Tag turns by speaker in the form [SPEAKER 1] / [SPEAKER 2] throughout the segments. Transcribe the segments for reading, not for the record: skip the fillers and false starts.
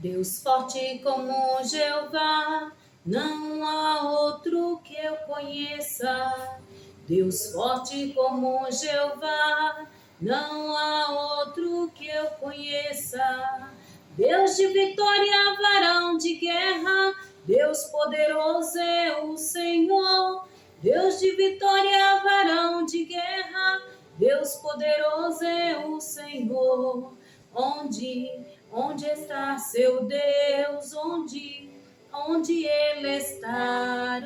[SPEAKER 1] Deus forte como Jeová, não há outro que eu conheça. Deus forte como Jeová, não há outro que eu conheça. Deus de vitória, varão de guerra, Deus poderoso é o Senhor. Deus de vitória, varão de guerra, Deus poderoso é o Senhor. Onde está seu Deus? Onde ele está?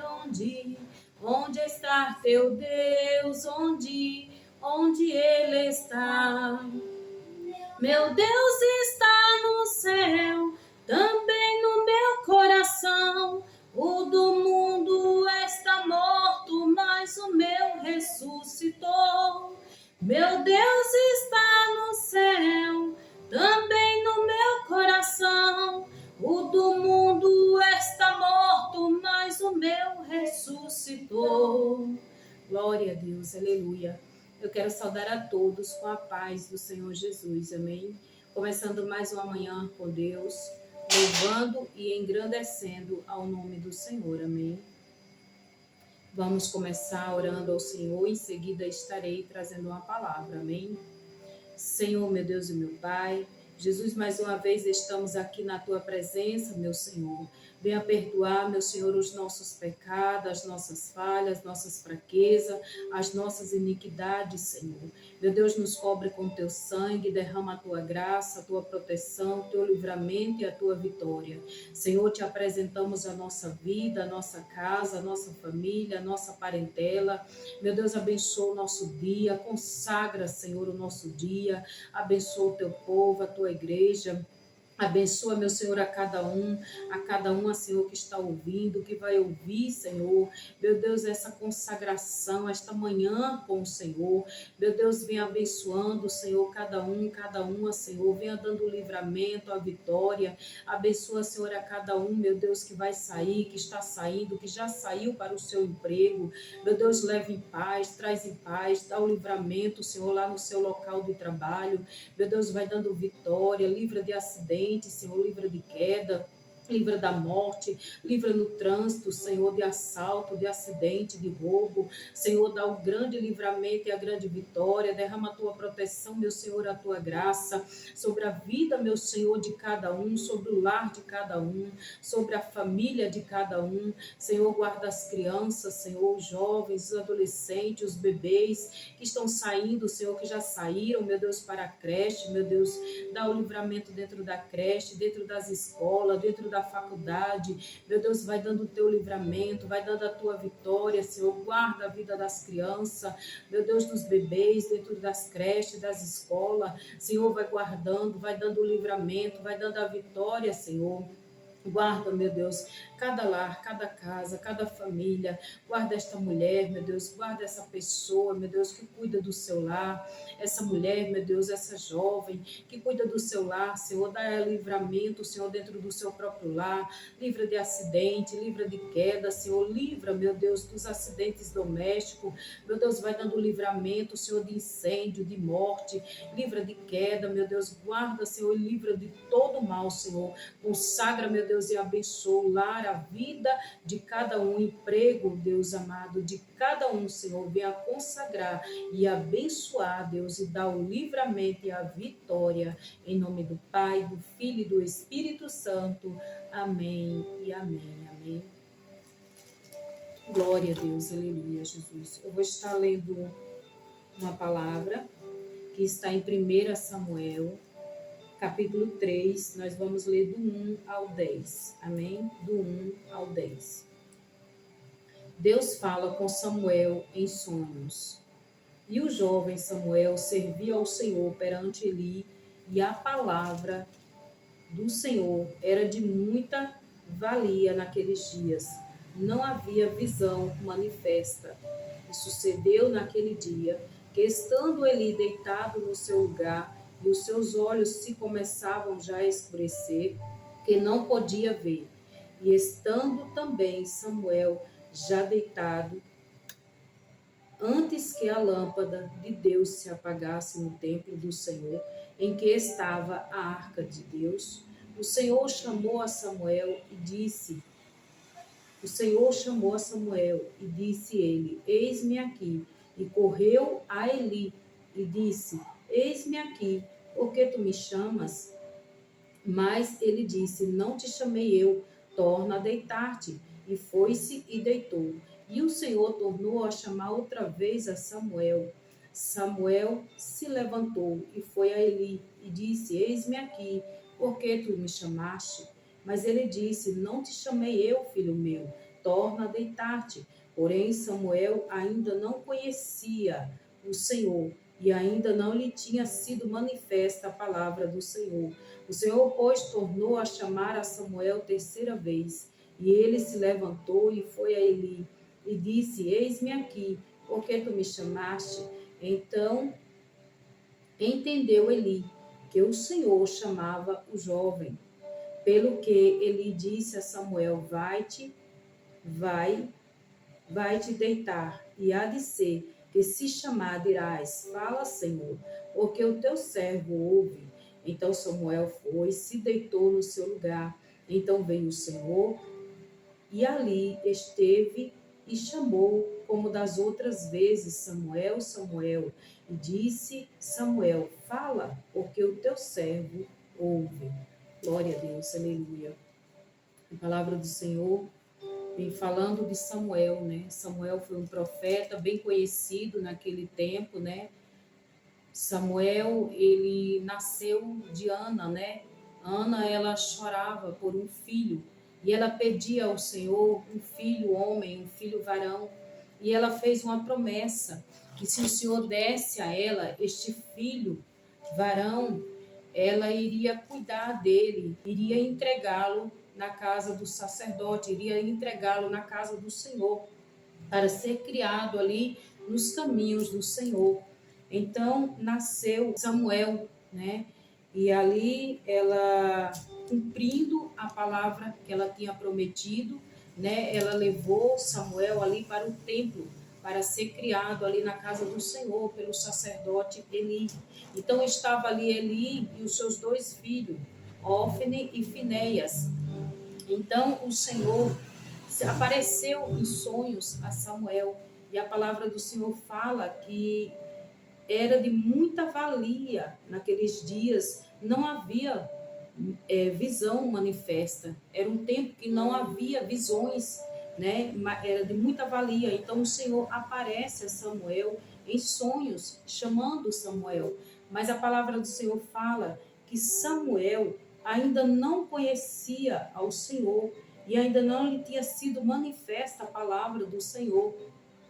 [SPEAKER 1] Onde está teu Deus? Onde ele está? Meu Deus está no céu, também no meu coração. O do mundo está morto, mas o meu ressuscitou. Meu Deus está no céu, também no meu coração. O do mundo está morto, mas o meu ressuscitou. Glória a Deus, aleluia. Eu quero saudar a todos com a paz do Senhor Jesus, amém? Começando mais uma manhã com Deus, louvando e engrandecendo ao nome do Senhor, amém? Vamos começar orando ao Senhor, em seguida estarei trazendo uma palavra, amém? Senhor, meu Deus e meu Pai, Jesus, mais uma vez estamos aqui na Tua presença, meu Senhor. Venha perdoar, meu Senhor, os nossos pecados, as nossas falhas, nossas fraquezas, as nossas iniquidades, Senhor. Meu Deus, nos cobre com Teu sangue, derrama a Tua graça, a Tua proteção, o Teu livramento e a Tua vitória. Senhor, Te apresentamos a nossa vida, a nossa casa, a nossa família, a nossa parentela. Meu Deus, abençoa o nosso dia, consagra, Senhor, o nosso dia, abençoa o Teu povo, a Tua igreja. Abençoa, meu Senhor, a cada um, Senhor, que está ouvindo, que vai ouvir, Senhor. Meu Deus, essa consagração, esta manhã com o Senhor. Meu Deus, venha abençoando, Senhor, cada um, Senhor. Venha dando livramento, a vitória. Abençoa, Senhor, a cada um, meu Deus, que vai sair, que está saindo, que já saiu para o seu emprego. Meu Deus, leve em paz, traz em paz, dá o livramento, Senhor, lá no seu local de trabalho. Meu Deus, vai dando vitória, livra de acidente, Senhor, livra de queda, livra da morte, livra no trânsito, Senhor, de assalto, de acidente, de roubo. Senhor, dá o grande livramento e a grande vitória. Derrama a Tua proteção, meu Senhor, a Tua graça sobre a vida, meu Senhor, de cada um, sobre o lar de cada um, sobre a família de cada um. Senhor, guarda as crianças, Senhor, os jovens, os adolescentes, os bebês que estão saindo, Senhor, que já saíram, meu Deus, para a creche. Meu Deus, dá o livramento dentro da creche, dentro das escolas, dentro da faculdade. Meu Deus, vai dando o Teu livramento, vai dando a Tua vitória, Senhor. Guarda a vida das crianças, meu Deus, dos bebês, dentro das creches, das escolas. Senhor, vai guardando, vai dando o livramento, vai dando a vitória, Senhor. Guarda, meu Deus, cada lar, cada casa, cada família. Guarda esta mulher, meu Deus, guarda essa pessoa, meu Deus, que cuida do seu lar. Essa mulher, meu Deus, essa jovem que cuida do seu lar, Senhor, dá livramento, Senhor, dentro do seu próprio lar. Livra de acidente, livra de queda, Senhor, livra, meu Deus, dos acidentes domésticos. Meu Deus, vai dando livramento, Senhor, de incêndio, de morte. Livra de queda, meu Deus, guarda, Senhor, e livra de todo mal, Senhor. Consagra, meu Deus, e abençoa o lar, a vida de cada um, emprego, Deus amado, de cada um, Senhor. Venha consagrar e abençoar, Deus, e dar o livramento e a vitória. Em nome do Pai, do Filho e do Espírito Santo. Amém e amém. Amém. Glória a Deus, aleluia, Jesus. Eu vou estar lendo uma palavra que está em 1 Samuel, capítulo 3, nós vamos ler do 1 ao 10, amém? Do 1 ao 10. Deus fala com Samuel em sonhos. E o jovem Samuel servia ao Senhor perante Eli, e a palavra do Senhor era de muita valia naqueles dias. Não havia visão manifesta. E sucedeu naquele dia que, estando Eli deitado no seu lugar, e os seus olhos se começavam já a escurecer, que não podia ver. E estando também Samuel já deitado, antes que a lâmpada de Deus se apagasse no templo do Senhor, em que estava a arca de Deus, O Senhor chamou a Samuel e disse, o Senhor chamou a Samuel e disse ele, eis-me aqui. E correu a Eli e disse, eis-me aqui, por que tu me chamas? Mas ele disse, não te chamei eu, torna a deitar-te. E foi-se e deitou. E o Senhor tornou a chamar outra vez a Samuel. Samuel se levantou e foi a Eli e disse, eis-me aqui, por que tu me chamaste? Mas ele disse, não te chamei eu, filho meu, torna a deitar-te. Porém Samuel ainda não conhecia o Senhor e ainda não lhe tinha sido manifesta a palavra do Senhor. O Senhor, pois, tornou a chamar a Samuel terceira vez. E ele se levantou e foi a Eli e disse, eis-me aqui, por que tu me chamaste? Então entendeu Eli que o Senhor chamava o jovem. Pelo que Eli disse a Samuel, vai-te deitar, e há de ser que se chamar dirás, fala Senhor, porque o teu servo ouve. Então Samuel foi, se deitou no seu lugar. Então veio o Senhor e ali esteve e chamou, como das outras vezes, Samuel, Samuel. E disse Samuel, fala, porque o teu servo ouve. Glória a Deus, aleluia. A palavra do Senhor vem falando de Samuel, né? Samuel foi um profeta bem conhecido naquele tempo, né? Samuel, ele nasceu de Ana, né? Ana, ela chorava por um filho e ela pedia ao Senhor um filho homem, um filho varão. E ela fez uma promessa que se o Senhor desse a ela este filho varão, ela iria cuidar dele, iria entregá-lo na casa do sacerdote, iria entregá-lo na casa do Senhor, para ser criado ali nos caminhos do Senhor. Então nasceu Samuel, né? E ali ela, cumprindo a palavra que ela tinha prometido, né? Ela levou Samuel ali para o templo, para ser criado ali na casa do Senhor pelo sacerdote Eli. Então estava ali Eli e os seus dois filhos, Ofne e Finéias. Então o Senhor apareceu em sonhos a Samuel e a palavra do Senhor fala que era de muita valia naqueles dias, não havia visão manifesta, era um tempo que não havia visões, né? Era de muita valia. Então o Senhor aparece a Samuel em sonhos, chamando Samuel, mas a palavra do Senhor fala que Samuel ainda não conhecia ao Senhor e ainda não lhe tinha sido manifesta a palavra do Senhor.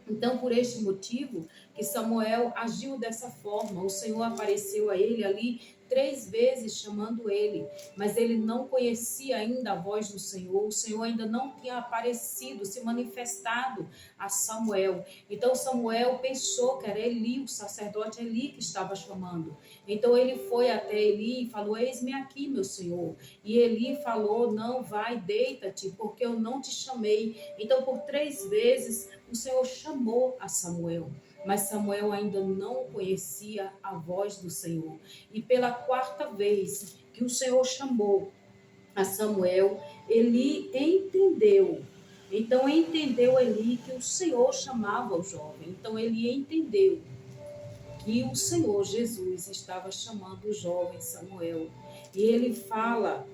[SPEAKER 1] Então, por este motivo, que Samuel agiu dessa forma. O Senhor apareceu a ele ali 3 vezes chamando ele, mas ele não conhecia ainda a voz do Senhor. O Senhor ainda não tinha aparecido, se manifestado a Samuel. Então Samuel pensou que era Eli, o sacerdote Eli que estava chamando. Então ele foi até Eli e falou, eis-me aqui, meu Senhor. E Eli falou, não, vai, deita-te, porque eu não te chamei. Então por 3 vezes o Senhor chamou a Samuel, mas Samuel ainda não conhecia a voz do Senhor. E pela 4ª vez que o Senhor chamou a Samuel, Eli entendeu. Então entendeu Eli que o Senhor chamava o jovem. Então ele entendeu que o Senhor Jesus estava chamando o jovem Samuel. E ele fala,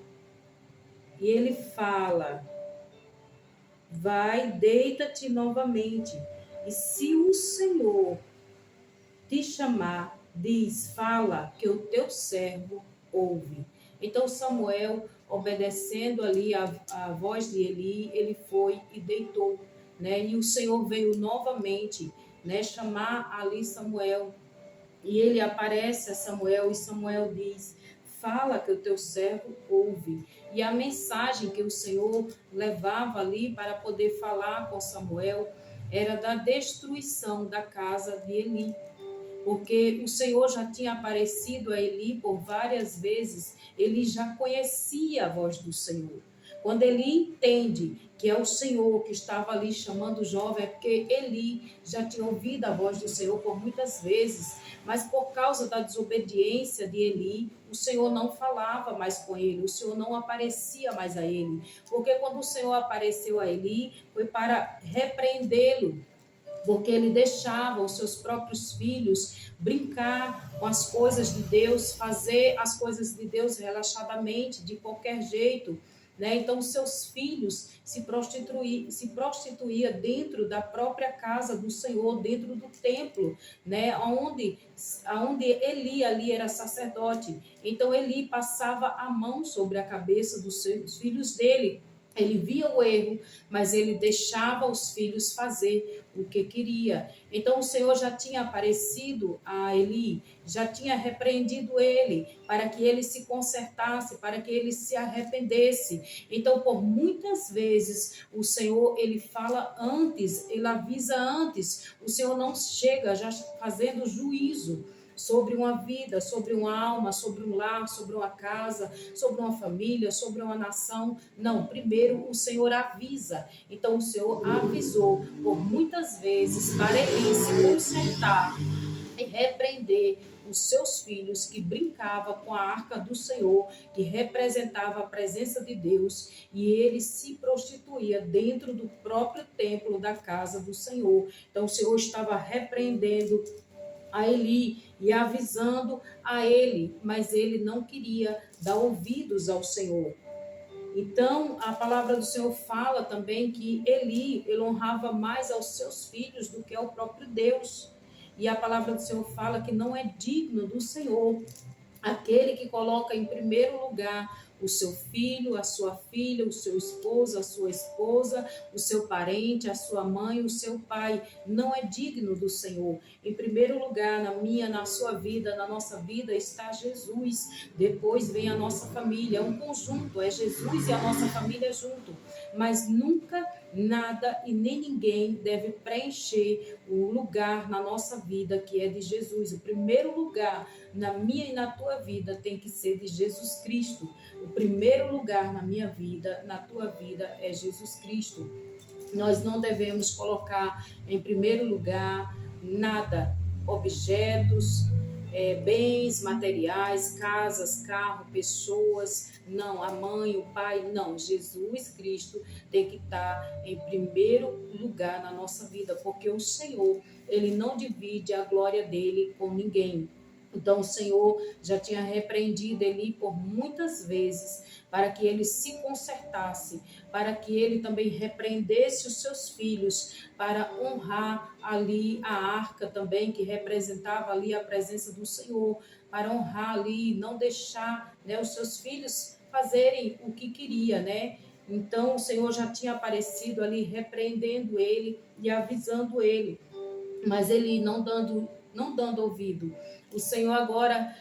[SPEAKER 1] vai, deita-te novamente. E se o Senhor te chamar, diz, fala, que o teu servo ouve. Então Samuel, obedecendo ali a voz de Eli, ele foi e deitou, né? E o Senhor veio novamente, né, chamar ali Samuel. E ele aparece a Samuel e Samuel diz, fala que o teu servo ouve. E a mensagem que o Senhor levava ali para poder falar com Samuel era da destruição da casa de Eli. Porque o Senhor já tinha aparecido a Eli por várias vezes, ele já conhecia a voz do Senhor. Quando Eli entende que é o Senhor que estava ali chamando o jovem, é porque Eli já tinha ouvido a voz do Senhor por muitas vezes, mas por causa da desobediência de Eli, o Senhor não falava mais com ele, o Senhor não aparecia mais a ele, porque quando o Senhor apareceu a Eli, foi para repreendê-lo, porque ele deixava os seus próprios filhos brincar com as coisas de Deus, fazer as coisas de Deus relaxadamente, de qualquer jeito, né? Então, os seus filhos se prostituía dentro da própria casa do Senhor, dentro do templo, né? Onde Eli ali era sacerdote. Então, Eli passava a mão sobre a cabeça dos seus filhos dele. Ele via o erro, mas ele deixava os filhos fazer o que queria. Então o Senhor já tinha aparecido a Eli, já tinha repreendido ele, para que ele se consertasse, para que ele se arrependesse. Então, por muitas vezes, o Senhor, ele fala antes, ele avisa antes. O Senhor não chega já fazendo juízo sobre uma vida, sobre uma alma, sobre um lar, sobre uma casa, sobre uma família, sobre uma nação. Não, primeiro o Senhor avisa. Então o Senhor avisou por muitas vezes para ele se consertar e repreender os seus filhos que brincavam com a arca do Senhor, que representava a presença de Deus, e ele se prostituía dentro do próprio templo da casa do Senhor. Então o Senhor estava repreendendo a Eli e avisando a ele, mas ele não queria dar ouvidos ao Senhor. Então, a palavra do Senhor fala também que Eli, ele honrava mais aos seus filhos do que ao próprio Deus. E a palavra do Senhor fala que não é digno do Senhor aquele que coloca em primeiro lugar o seu filho, a sua filha, o seu esposo, a sua esposa, o seu parente, a sua mãe, o seu pai, não é digno do Senhor. Em primeiro lugar, na minha, na sua vida, na nossa vida, está Jesus. Depois vem a nossa família, é um conjunto, é Jesus e a nossa família junto. Mas nunca nada e nem ninguém deve preencher o lugar na nossa vida que é de Jesus. O primeiro lugar na minha e na tua vida tem que ser de Jesus Cristo. O primeiro lugar na minha vida, na tua vida, é Jesus Cristo. Nós não devemos colocar em primeiro lugar nada, objetos, bens materiais, casas, carro, pessoas, não, a mãe, o pai, não. Jesus Cristo tem que estar em primeiro lugar na nossa vida, porque o Senhor, ele não divide a glória dele com ninguém. Então o Senhor já tinha repreendido Eli por muitas vezes para que ele se consertasse, para que ele também repreendesse os seus filhos, para honrar ali a arca também, que representava ali a presença do Senhor, para honrar ali, não deixar, né, os seus filhos fazerem o que queria, né? Então o Senhor já tinha aparecido ali repreendendo ele e avisando ele, mas ele não dando ouvido. O Senhor agora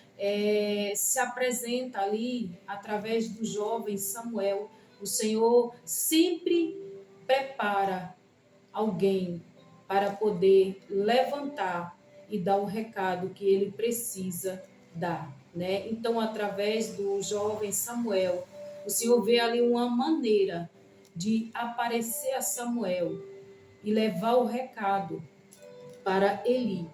[SPEAKER 1] se apresenta ali através do jovem Samuel. O Senhor sempre prepara alguém para poder levantar e dar o recado que ele precisa dar, né? Então, através do jovem Samuel, o Senhor vê ali uma maneira de aparecer a Samuel e levar o recado para Eli.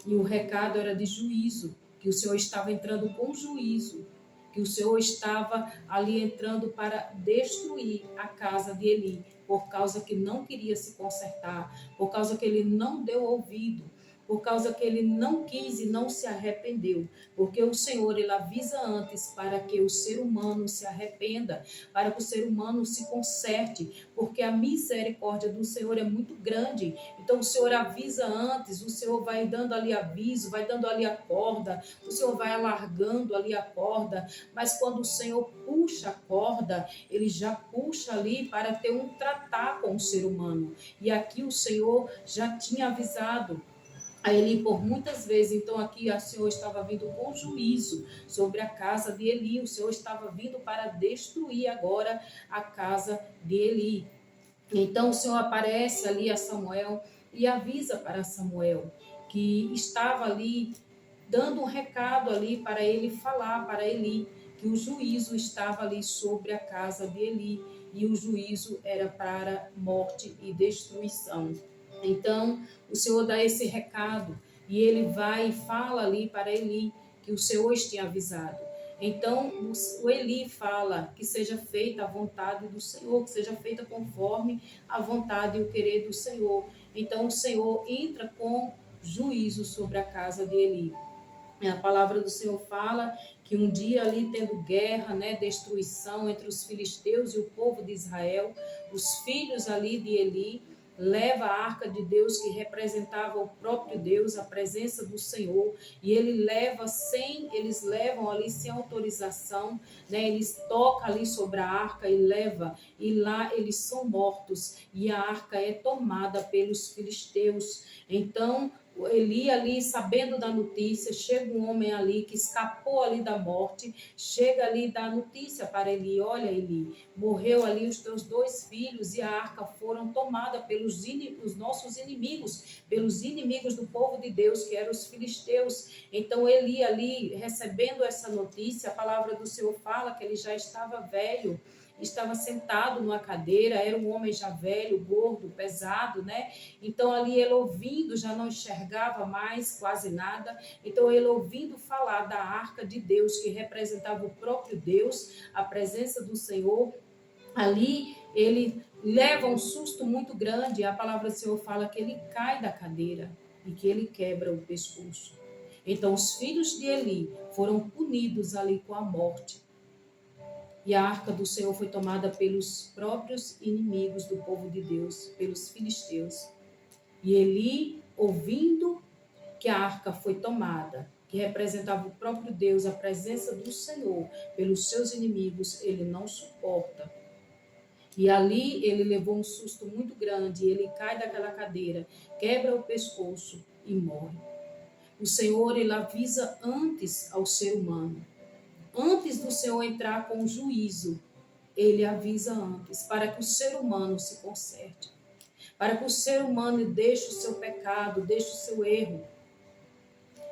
[SPEAKER 1] E o recado era de juízo, que o Senhor estava entrando com juízo, que o Senhor estava ali entrando para destruir a casa de Eli, por causa que não queria se consertar, por causa que ele não deu ouvido, por causa que ele não quis e não se arrependeu, porque o Senhor, ele avisa antes para que o ser humano se arrependa, para que o ser humano se conserte, porque a misericórdia do Senhor é muito grande. Então o Senhor avisa antes, o Senhor vai dando ali aviso, vai dando ali a corda, o Senhor vai alargando ali a corda, mas quando o Senhor puxa a corda, ele já puxa ali para ter um tratar com o ser humano. E aqui o Senhor já tinha avisado a Eli por muitas vezes. Então aqui o Senhor estava vindo com juízo sobre a casa de Eli, o Senhor estava vindo para destruir agora a casa de Eli. Então o Senhor aparece ali a Samuel e avisa para Samuel que estava ali dando um recado ali para ele falar para Eli, que o juízo estava ali sobre a casa de Eli, e o juízo era para morte e destruição. Então, o Senhor dá esse recado, e ele vai e fala ali para Eli que o Senhor os tinha avisado. Então, o Eli fala que seja feita a vontade do Senhor, que seja feita conforme a vontade e o querer do Senhor. Então, o Senhor entra com juízo sobre a casa de Eli. A palavra do Senhor fala que um dia ali tendo guerra, né, destruição entre os filisteus e o povo de Israel, os filhos ali de Eli leva a arca de Deus que representava o próprio Deus, a presença do Senhor, e eles levam ali sem autorização, né, eles tocam ali sobre a arca e leva, e lá eles são mortos, e a arca é tomada pelos filisteus. Então, Eli ali, sabendo da notícia, chega um homem ali que escapou ali da morte, chega ali e dá notícia para Eli: olha, Eli, morreu ali os teus 2 filhos e a arca foram tomadas pelos os nossos inimigos, pelos inimigos do povo de Deus, que eram os filisteus. Então Eli ali, recebendo essa notícia, a palavra do Senhor fala que ele já estava velho, estava sentado numa cadeira, era um homem já velho, gordo, pesado, né? Então ali ele ouvindo, já não enxergava mais quase nada. Então ele ouvindo falar da arca de Deus, que representava o próprio Deus, a presença do Senhor, ali ele leva um susto muito grande. A palavra do Senhor fala que ele cai da cadeira e que ele quebra o pescoço. Então os filhos de Eli foram punidos ali com a morte. E a arca do Senhor foi tomada pelos próprios inimigos do povo de Deus, pelos filisteus. E Eli, ouvindo que a arca foi tomada, que representava o próprio Deus, a presença do Senhor pelos seus inimigos, ele não suporta. E ali ele levou um susto muito grande, ele cai daquela cadeira, quebra o pescoço e morre. O Senhor, ele avisa antes ao ser humano. Antes do Senhor entrar com o juízo, ele avisa antes, para que o ser humano se conserte, para que o ser humano deixe o seu pecado, deixe o seu erro.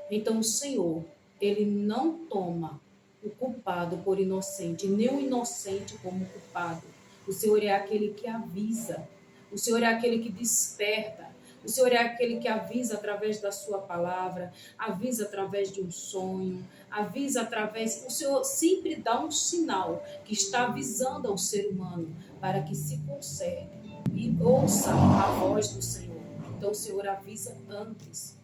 [SPEAKER 1] Então o Senhor, ele não toma o culpado por inocente, nem o inocente como culpado. O Senhor é aquele que avisa, o Senhor é aquele que desperta, o Senhor é aquele que avisa através da sua palavra, avisa através de um sonho, avisa através... O Senhor sempre dá um sinal que está avisando ao ser humano para que se conserte e ouça a voz do Senhor. Então o Senhor avisa antes.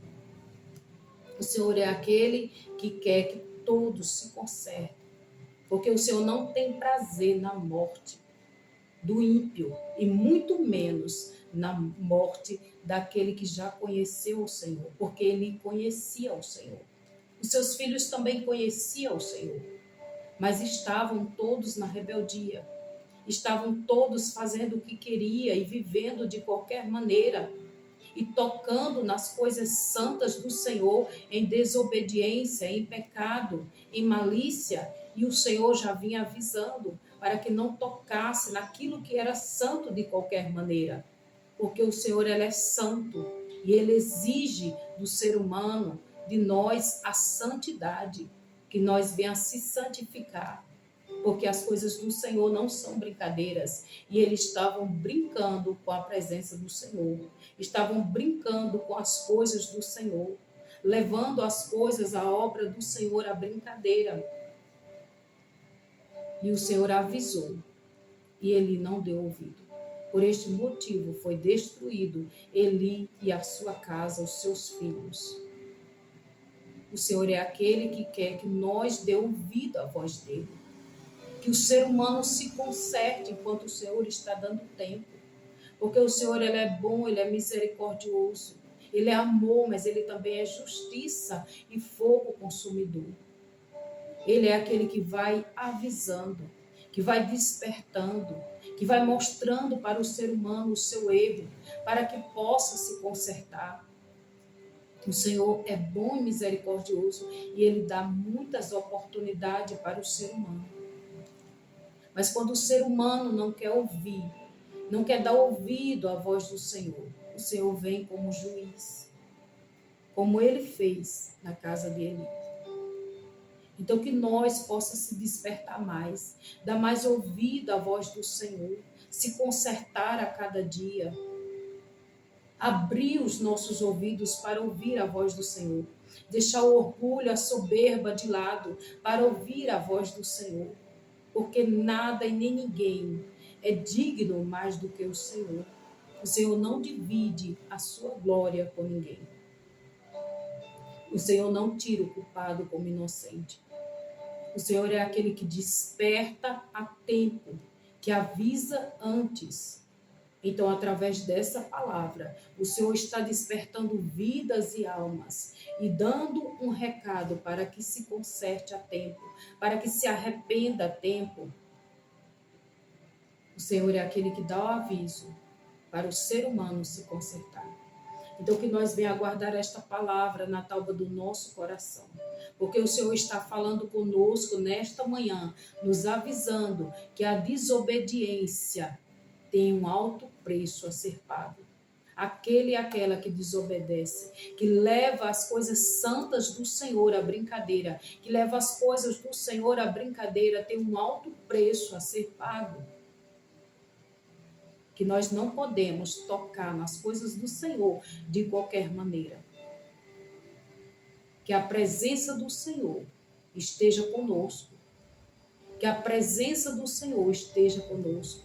[SPEAKER 1] O Senhor é aquele que quer que todos se consertem, porque o Senhor não tem prazer na morte do ímpio e muito menos na morte daquele que já conheceu o Senhor, porque ele conhecia o Senhor. Os seus filhos também conheciam o Senhor, mas estavam todos na rebeldia, estavam todos fazendo o que queria e vivendo de qualquer maneira e tocando nas coisas santas do Senhor em desobediência, em pecado, em malícia, e o Senhor já vinha avisando para que não tocasse naquilo que era santo de qualquer maneira, porque o Senhor, ele é santo e ele exige do ser humano, de nós, a santidade, que nós venhamos se santificar, porque as coisas do Senhor não são brincadeiras, e eles estavam brincando com a presença do Senhor, estavam brincando com as coisas do Senhor, levando as coisas, a obra do Senhor, à brincadeira. E o Senhor avisou, e ele não deu ouvido. Por este motivo foi destruído Eli e a sua casa, os seus filhos. O Senhor é aquele que quer que nós dê ouvido à voz dele, que o ser humano se conserte enquanto o Senhor está dando tempo. Porque o Senhor, ele é bom, ele é misericordioso, ele é amor, mas ele também é justiça e fogo consumidor. Ele é aquele que vai avisando, que vai despertando, que vai mostrando para o ser humano o seu erro, para que possa se consertar. O Senhor é bom e misericordioso e ele dá muitas oportunidades para o ser humano. Mas quando o ser humano não quer ouvir, não quer dar ouvido à voz do Senhor, o Senhor vem como juiz, como ele fez na casa de Eli. Então, que nós possamos se despertar mais, dar mais ouvido à voz do Senhor, se consertar a cada dia, abrir os nossos ouvidos para ouvir a voz do Senhor, deixar o orgulho, a soberba de lado para ouvir a voz do Senhor, porque nada e nem ninguém é digno mais do que o Senhor. O Senhor não divide a sua glória com ninguém. O Senhor não tira o culpado como inocente. O Senhor é aquele que desperta a tempo, que avisa antes. Então, através dessa palavra, o Senhor está despertando vidas e almas e dando um recado para que se conserte a tempo, para que se arrependa a tempo. O Senhor é aquele que dá o aviso para o ser humano se consertar. Então, que nós venhamos aguardar esta palavra na tauba do nosso coração, porque o Senhor está falando conosco nesta manhã, nos avisando que a desobediência tem um alto preço a ser pago. Aquele e aquela que desobedece, que leva as coisas santas do Senhor à brincadeira, que leva as coisas do Senhor à brincadeira, tem um alto preço a ser pago. Que nós não podemos tocar nas coisas do Senhor de qualquer maneira. Que a presença do Senhor esteja conosco. Que a presença do Senhor esteja conosco.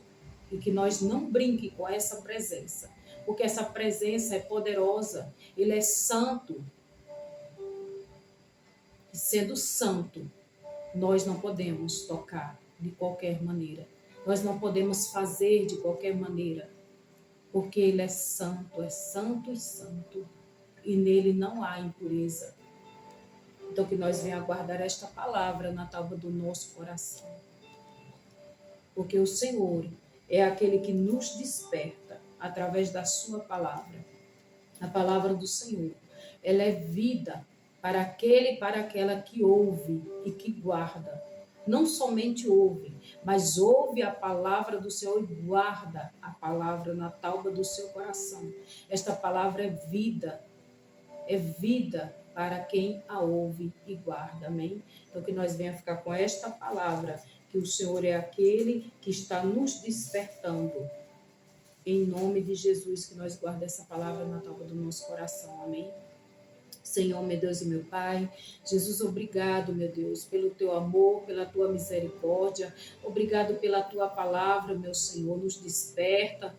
[SPEAKER 1] E que nós não brinquemos com essa presença. Porque essa presença é poderosa. Ele é santo. E sendo santo, nós não podemos tocar de qualquer maneira. Nós não podemos fazer de qualquer maneira. Porque ele é santo e santo. E nele não há impureza. Então que nós venhamos aguardar esta palavra na tábua do nosso coração. Porque o Senhor é aquele que nos desperta através da sua palavra. A palavra do Senhor, ela é vida para aquele e para aquela que ouve e que guarda. Não somente ouve, mas ouve a palavra do Senhor e guarda a palavra na tauba do seu coração. Esta palavra é vida para quem a ouve e guarda, amém? Então que nós venhamos ficar com esta palavra, que o Senhor é aquele que está nos despertando. Em nome de Jesus, que nós guardemos essa palavra na tábua do nosso coração, amém? Senhor, meu Deus e meu Pai, Jesus, obrigado, meu Deus, pelo teu amor, pela tua misericórdia, obrigado pela tua palavra, meu Senhor, nos desperta,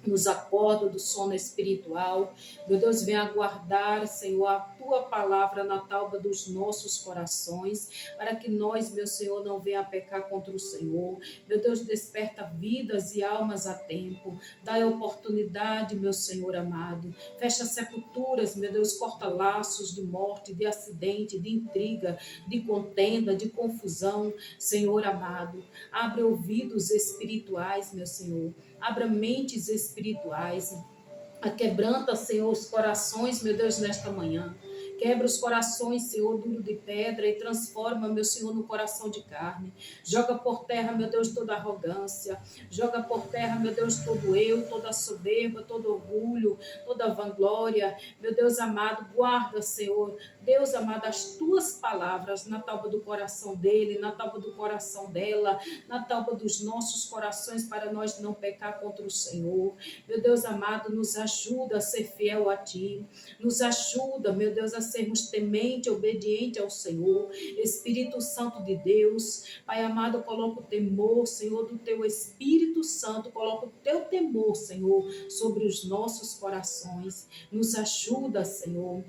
[SPEAKER 1] nos acorda do sono espiritual. Meu Deus, vem aguardar, Senhor, a tua palavra na tauba dos nossos corações, para que nós, meu Senhor, não venha a pecar contra o Senhor. Meu Deus, desperta vidas e almas a tempo, dá oportunidade, meu Senhor amado, fecha sepulturas, meu Deus, corta laços de morte, de acidente, de intriga, de contenda, de confusão, Senhor amado, abre ouvidos espirituais, meu Senhor, abra mentes espirituais, quebranta, Senhor, os corações, meu Deus, nesta manhã. Quebra os corações, Senhor, duro de pedra e transforma, meu Senhor, no coração de carne. Joga por terra, meu Deus, toda arrogância. Joga por terra, meu Deus, todo eu, toda soberba, todo orgulho, toda vanglória. Meu Deus amado, guarda, Senhor, Deus amado, as tuas palavras na tábua do coração dele, na tábua do coração dela, na tábua dos nossos corações, para nós não pecar contra o Senhor. Meu Deus amado, nos ajuda a ser fiel a Ti. Nos ajuda, meu Deus, a sermos temente, obediente ao Senhor. Espírito Santo de Deus, Pai amado, coloca o temor, Senhor, do Teu Espírito Santo, coloca o Teu temor, Senhor, sobre os nossos corações. Nos ajuda, Senhor,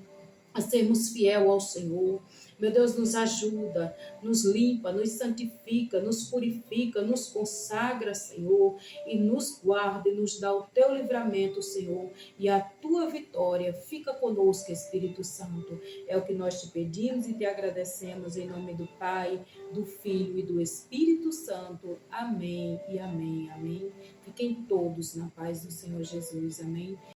[SPEAKER 1] a sermos fiel ao Senhor. Meu Deus, nos ajuda, nos limpa, nos santifica, nos purifica, nos consagra, Senhor, e nos guarda e nos dá o teu livramento, Senhor, e a tua vitória. Fica conosco, Espírito Santo. É o que nós te pedimos e te agradecemos em nome do Pai, do Filho e do Espírito Santo. Amém e amém, amém. Fiquem todos na paz do Senhor Jesus, amém.